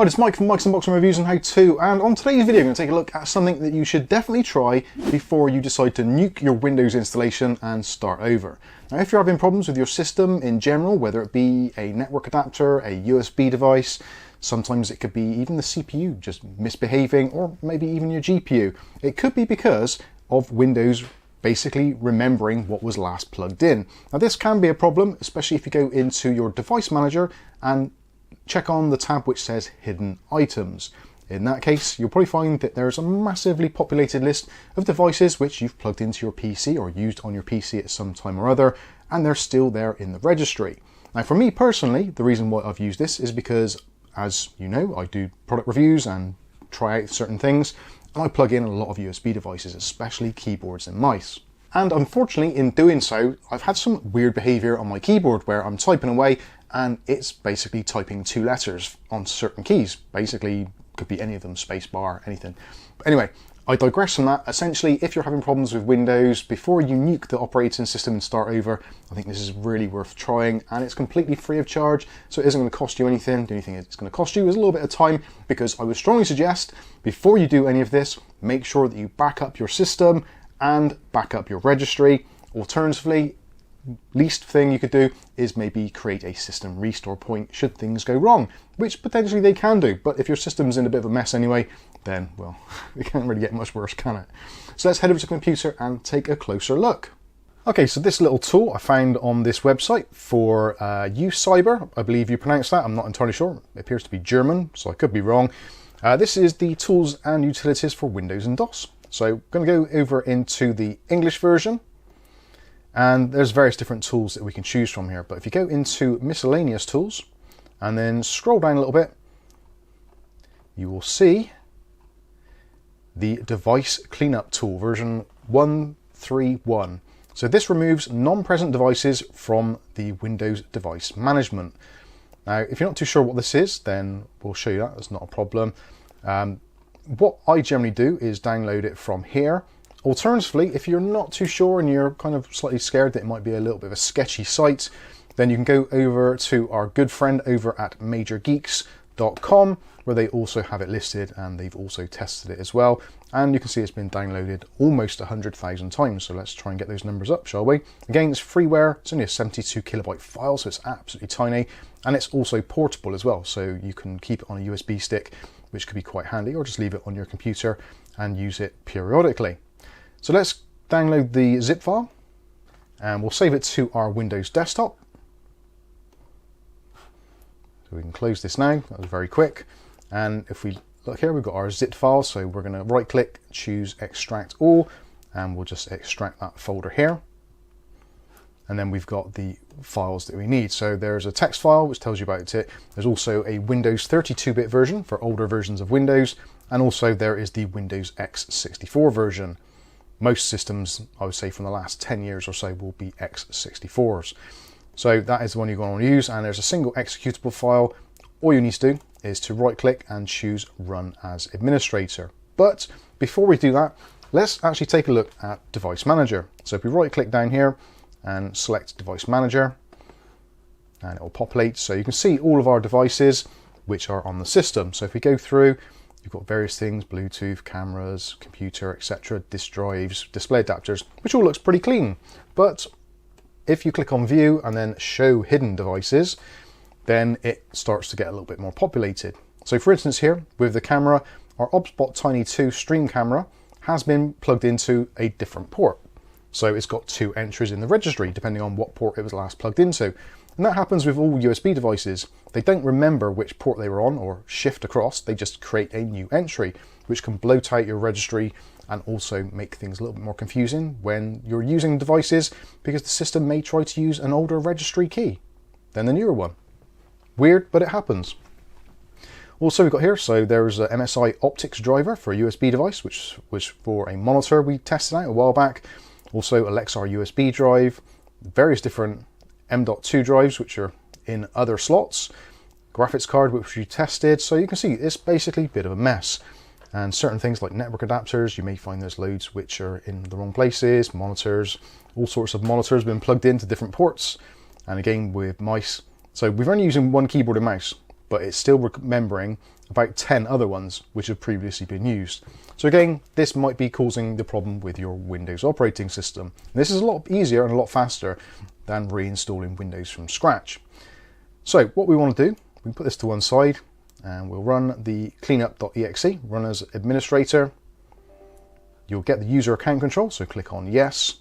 Hi, it's Mike from Mike's Unboxing Reviews and How To, and on today's video I'm going to take a look at something that you should definitely try before you decide to nuke your Windows installation and start over. Now, if you're having problems with your system in general, whether it be a network adapter, a USB device, sometimes it could be even the CPU just misbehaving, or maybe even your GPU, it could be because of Windows basically remembering what was last plugged in. Now, this can be a problem, especially if you go into your device manager and check on the tab which says hidden items. In that case, you'll probably find that there's a massively populated list of devices which you've plugged into your PC or used on your PC at some time or other, and they're still there in the registry. Now, for me personally, the reason why I've used this is because, as you know, I do product reviews and try out certain things, and I plug in a lot of USB devices, especially keyboards and mice. And unfortunately, in doing so, I've had some weird behavior on my keyboard where I'm typing away and it's basically typing two letters on certain keys. Basically, could be any of them, space bar, anything. But anyway, I digress from that. Essentially, if you're having problems with Windows, before you nuke the operating system and start over, I think this is really worth trying, and it's completely free of charge, so it isn't going to cost you anything. The only thing it's going to cost you is a little bit of time, because I would strongly suggest, before you do any of this, make sure that you back up your system and back up your registry. Alternatively, least thing you could do is maybe create a system restore point should things go wrong, which potentially they can do, but if your system's in a bit of a mess anyway, then, well, it can't really get much worse, can it? So let's head over to the computer and take a closer look. Okay, so this little tool I found on this website for UCyber, I believe you pronounce that, I'm not entirely sure. It appears to be German, so I could be wrong. This is the tools and utilities for Windows and DOS. So I'm going to go over into the English version, and there's various different tools that we can choose from here. But if you go into miscellaneous tools and then scroll down a little bit, you will see the device cleanup tool version 131. So this removes non-present devices from the Windows device management. Now, if you're not too sure what this is, then we'll show you that. That's not a problem. What I generally do is download it from here. Alternatively, if you're not too sure and you're kind of slightly scared that it might be a little bit of a sketchy site, then you can go over to our good friend over at majorgeeks.com, where they also have it listed and they've also tested it as well. And you can see it's been downloaded almost 100,000 times. So let's try and get those numbers up, shall we? Again, it's freeware. It's only a 72 kilobyte file, so it's absolutely tiny. And it's also portable as well. So you can keep it on a USB stick, which could be quite handy, or just leave it on your computer and use it periodically. So let's download the zip file and we'll save it to our Windows desktop. So we can close this now. That was very quick. And if we look here, we've got our zip file. So we're going to right click, choose extract all, and we'll just extract that folder here. And then we've got the files that we need. So there's a text file which tells you about it. There's also a Windows 32-bit version for older versions of Windows. And also there is the Windows x64 version. Most systems, I would say from the last 10 years or so, will be x64s. So that is the one you're going to use, and there's a single executable file. All you need to do is to right click and choose Run as Administrator. But before we do that, let's actually take a look at Device Manager. So if we right click down here and select Device Manager, and it will populate. So you can see all of our devices which are on the system. So if we go through, you've got various things, Bluetooth, cameras, computer, etc., disk drives, display adapters, which all looks pretty clean. But if you click on View and then Show Hidden Devices, then it starts to get a little bit more populated. So for instance here, with the camera, our OBSBot Tiny 2 stream camera has been plugged into a different port. So it's got two entries in the registry, depending on what port it was last plugged into. And that happens with all USB devices. They don't remember which port they were on or shift across, they just create a new entry, which can bloat out your registry and also make things a little bit more confusing when you're using devices, because the system may try to use an older registry key than the newer one. Weird, but it happens. Also we've got here, so there's a MSI optics driver for a USB device, which was for a monitor we tested out a while back. Also a Lexar USB drive, various different M.2 drives which are in other slots, graphics card which we tested. So you can see it's basically a bit of a mess. And certain things like network adapters, you may find there's loads which are in the wrong places, monitors, all sorts of monitors have been plugged into different ports. And again with mice. So we're only using one keyboard and mouse, but it's still remembering about 10 other ones which have previously been used. So again, this might be causing the problem with your Windows operating system. And this is a lot easier and a lot faster than reinstalling Windows from scratch. So what we want to do, we can put this to one side and we'll run the cleanup.exe, run as administrator. You'll get the user account control, so click on yes.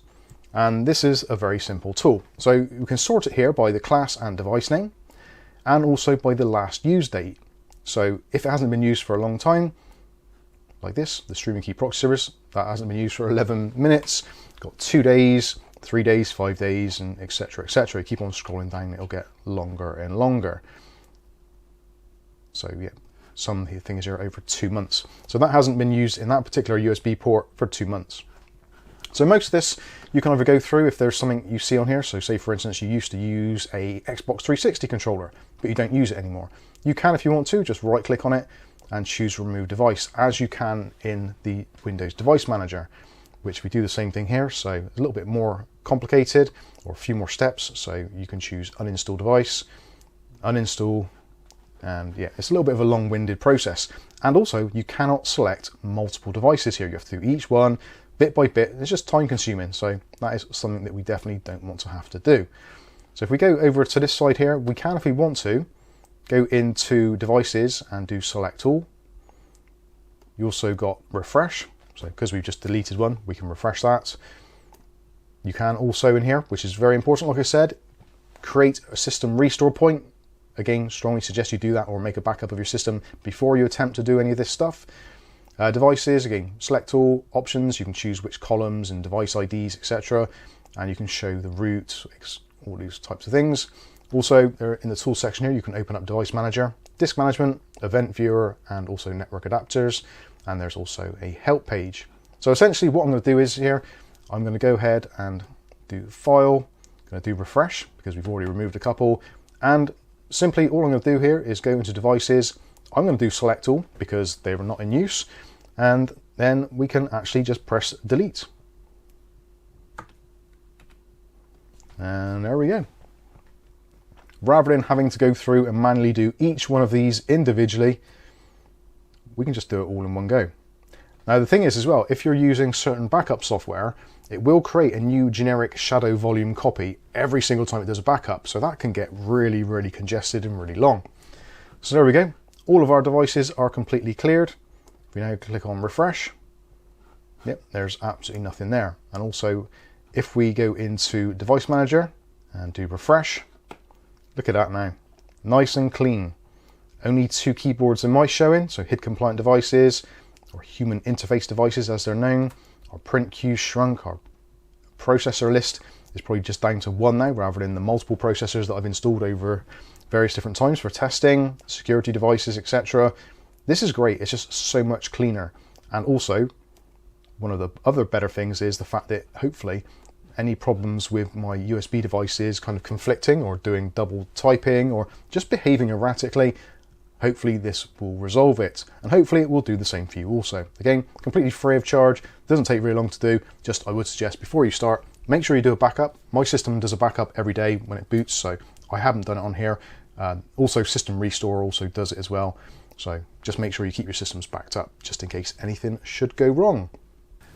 And this is a very simple tool. So you can sort it here by the class and device name, and also by the last use date. So if it hasn't been used for a long time, like this, the streaming key proxy service, that hasn't been used for 11 minutes, got 2 days, 3 days, 5 days, and etc, etc. Keep on scrolling down, it'll get longer and longer. So yeah, some things are over 2 months. So that hasn't been used in that particular USB port for 2 months. So most of this you can either go through if there's something you see on here. So say for instance, you used to use a Xbox 360 controller, but you don't use it anymore. You can, if you want to, just right click on it and choose remove device, as you can in the Windows Device Manager, which we do the same thing here. So a little bit more complicated, or a few more steps. So you can choose uninstall device, uninstall, and yeah, it's a little bit of a long-winded process. And also you cannot select multiple devices here. You have to do each one bit by bit. It's just time consuming. So that is something that we definitely don't want to have to do. So if we go over to this side here, we can, if we want to, go into devices and do select all. You also got refresh. So because we've just deleted one, we can refresh that. You can also in here, which is very important, like I said, create a system restore point. Again, strongly suggest you do that or make a backup of your system before you attempt to do any of this stuff. Devices, again, select all options. You can choose which columns and device IDs, etc. And you can show the root, all these types of things. Also, in the tools section here, you can open up Device Manager, Disk Management, Event Viewer, and also Network Adapters. And there's also a help page. So essentially what I'm going to do is here, I'm going to go ahead and do File, I'm going to do Refresh, because we've already removed a couple. And simply all I'm going to do here is go into Devices. I'm going to do Select All, because they were not in use. And then we can actually just press Delete. And there we go. Rather than having to go through and manually do each one of these individually, we can just do it all in one go. Now the thing is as well, if you're using certain backup software, it will create a new generic shadow volume copy every single time it does a backup. So that can get really, really congested and really long. So there we go. All of our devices are completely cleared. If we now click on refresh, yep, there's absolutely nothing there. And also, if we go into Device Manager and do refresh, look at that now, nice and clean. Only 2 keyboards and mice showing, so HID compliant devices, or human interface devices as they're known. Our print queue shrunk, our processor list is probably just down to 1 now, rather than the multiple processors that I've installed over various different times for testing, security devices, etc. This is great, it's just so much cleaner. And also, one of the other better things is the fact that hopefully any problems with my USB devices kind of conflicting or doing double typing or just behaving erratically, hopefully this will resolve it. And hopefully it will do the same for you also. Again, completely free of charge, doesn't take very long to do. Just I would suggest before you start, make sure you do a backup. My system does a backup every day when it boots, so I haven't done it on here. Also System Restore also does it as well. So just make sure you keep your systems backed up just in case anything should go wrong.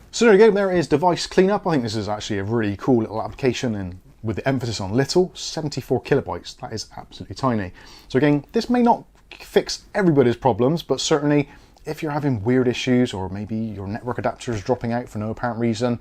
So there you go, there is device cleanup. I think this is actually a really cool little application, and with the emphasis on little, 74 kilobytes, that is absolutely tiny. So again, this may not fix everybody's problems, but certainly if you're having weird issues or maybe your network adapter is dropping out for no apparent reason,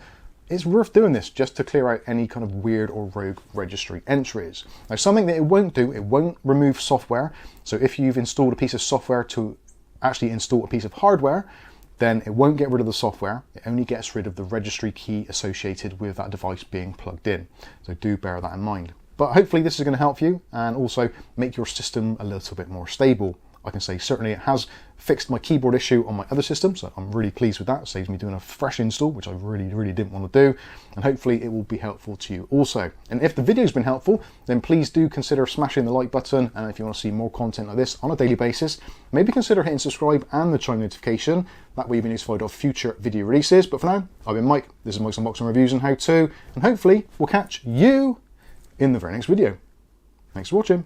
it's worth doing this just to clear out any kind of weird or rogue registry entries. Now something that it won't do, it won't remove software. So if you've installed a piece of software to actually install a piece of hardware, then it won't get rid of the software. It only gets rid of the registry key associated with that device being plugged in. So do bear that in mind. But hopefully this is going to help you and also make your system a little bit more stable. I can say certainly it has fixed my keyboard issue on my other system, so I'm really pleased with that. It saves me doing a fresh install, which I really didn't want to do, and hopefully it will be helpful to you also. And if the video's been helpful, then please do consider smashing the like button, and if you want to see more content like this on a daily basis, maybe consider hitting subscribe and the chime notification. That way you'll be notified of future video releases. But for now, I've been Mike, this is Mike's Unboxing Reviews and How To, and hopefully we'll catch you in the very next video. Thanks for watching.